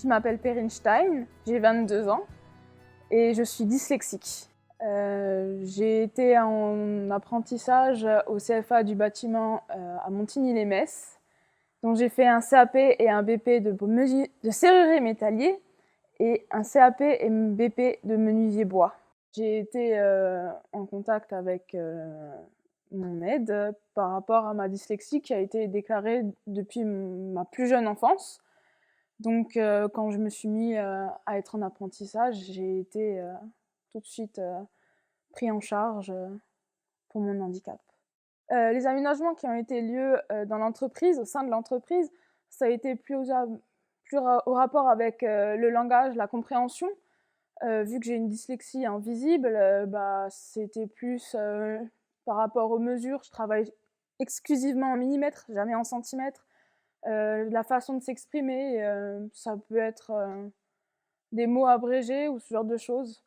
Je m'appelle Perrine Stein, j'ai 22 ans et je suis dyslexique. J'ai été en apprentissage au CFA du bâtiment à Montigny-lès-Metz. Donc j'ai fait un CAP et un BP de serrurier métallier et un CAP et un BP de menuisier bois. J'ai été en contact avec mon aide par rapport à ma dyslexie qui a été déclarée depuis ma plus jeune enfance. Donc quand je me suis mis à être en apprentissage, j'ai été tout de suite pris en charge pour mon handicap. Les aménagements qui ont été lieu dans l'entreprise, au sein de l'entreprise, ça a été plus au rapport avec le langage, la compréhension. Vu que j'ai une dyslexie invisible, c'était plus par rapport aux mesures. Je travaille exclusivement en millimètres, jamais en centimètres. La façon de s'exprimer, ça peut être des mots abrégés ou ce genre de choses.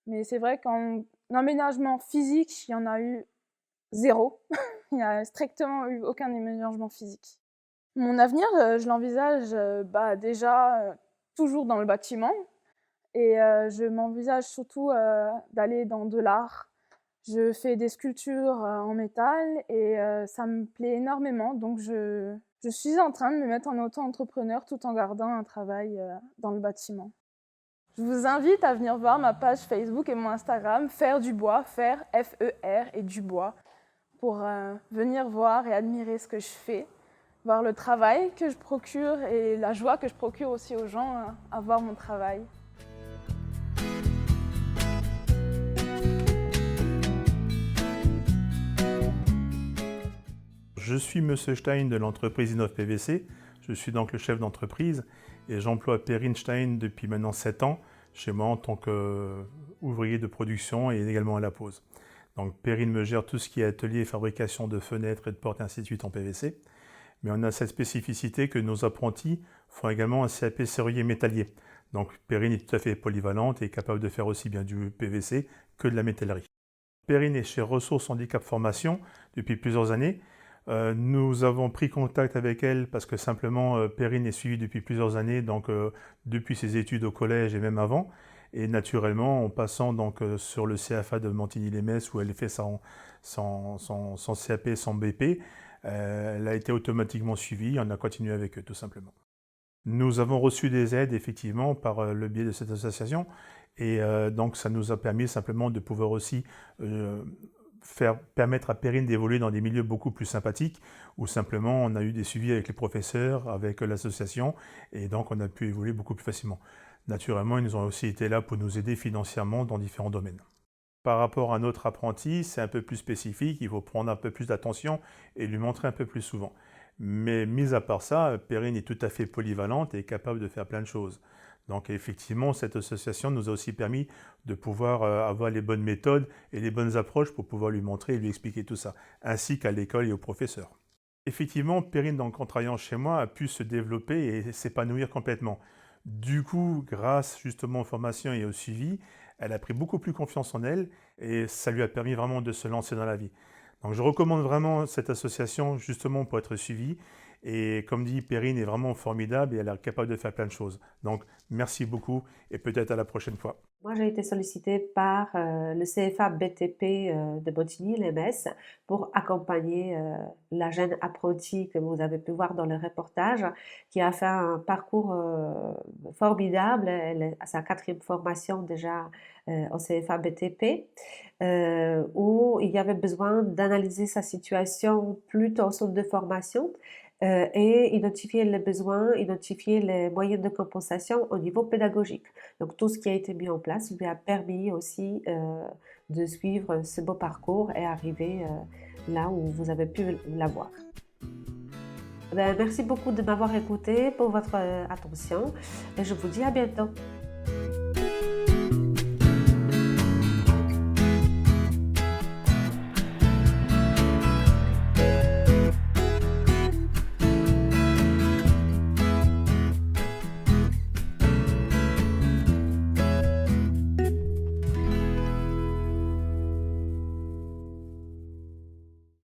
Mais c'est vrai qu'en aménagement physique, il y en a eu 0. Il n'y a strictement eu aucun aménagement physique. Mon avenir, je l'envisage déjà toujours dans le bâtiment. Et je m'envisage surtout d'aller dans de l'art. Je fais des sculptures en métal et ça me plaît énormément. Donc je suis en train de me mettre en auto-entrepreneur tout en gardant un travail dans le bâtiment. Je vous invite à venir voir ma page Facebook et mon Instagram, Faire du bois, faire F-E-R et du bois, pour venir voir et admirer ce que je fais, voir le travail que je procure et la joie que je procure aussi aux gens à voir mon travail. Je suis Monsieur Stein de l'entreprise Innov PVC. Je suis donc le chef d'entreprise et j'emploie Perrine Stein depuis maintenant 7 ans chez moi en tant qu'ouvrier de production et également à la pose. Donc Perrine me gère tout ce qui est atelier et fabrication de fenêtres et de portes et ainsi de suite en PVC. Mais on a cette spécificité que nos apprentis font également un CAP serrurier métallier. Donc Perrine est tout à fait polyvalente et est capable de faire aussi bien du PVC que de la métallerie. Perrine est chez Ressources Handicap Formation depuis plusieurs années. Nous avons pris contact avec elle parce que simplement Perrine est suivie depuis plusieurs années, donc depuis ses études au collège et même avant. Et naturellement, en passant donc sur le CFA de Montigny-lès-Metz où elle fait son CAP, son BP, elle a été automatiquement suivie, on a continué avec eux tout simplement. Nous avons reçu des aides effectivement par le biais de cette association et donc ça nous a permis simplement de pouvoir aussi permettre à Perrine d'évoluer dans des milieux beaucoup plus sympathiques où simplement on a eu des suivis avec les professeurs, avec l'association et donc on a pu évoluer beaucoup plus facilement. Naturellement, ils nous ont aussi été là pour nous aider financièrement dans différents domaines. Par rapport à notre apprenti, c'est un peu plus spécifique, il faut prendre un peu plus d'attention et lui montrer un peu plus souvent. Mais mis à part ça, Perrine est tout à fait polyvalente et capable de faire plein de choses. Donc effectivement, cette association nous a aussi permis de pouvoir avoir les bonnes méthodes et les bonnes approches pour pouvoir lui montrer et lui expliquer tout ça, ainsi qu'à l'école et aux professeurs. Effectivement, Perrine, donc, en travaillant chez moi, a pu se développer et s'épanouir complètement. Du coup, grâce justement aux formations et au suivi, elle a pris beaucoup plus confiance en elle et ça lui a permis vraiment de se lancer dans la vie. Donc je recommande vraiment cette association justement pour être suivie. Et comme dit, Perrine est vraiment formidable et elle est capable de faire plein de choses. Donc merci beaucoup et peut-être à la prochaine fois. Moi, j'ai été sollicitée par le CFA BTP de Montigny-lès-Metz pour accompagner la jeune apprentie que vous avez pu voir dans le reportage, qui a fait un parcours formidable. Elle est à sa 4e formation déjà au CFA BTP, où il y avait besoin d'analyser sa situation plus tôt en centre de formation. Et identifier les besoins, identifier les moyens de compensation au niveau pédagogique. Donc tout ce qui a été mis en place lui a permis aussi de suivre ce beau parcours et arriver là où vous avez pu l'avoir. Merci beaucoup de m'avoir écouté pour votre attention et je vous dis à bientôt.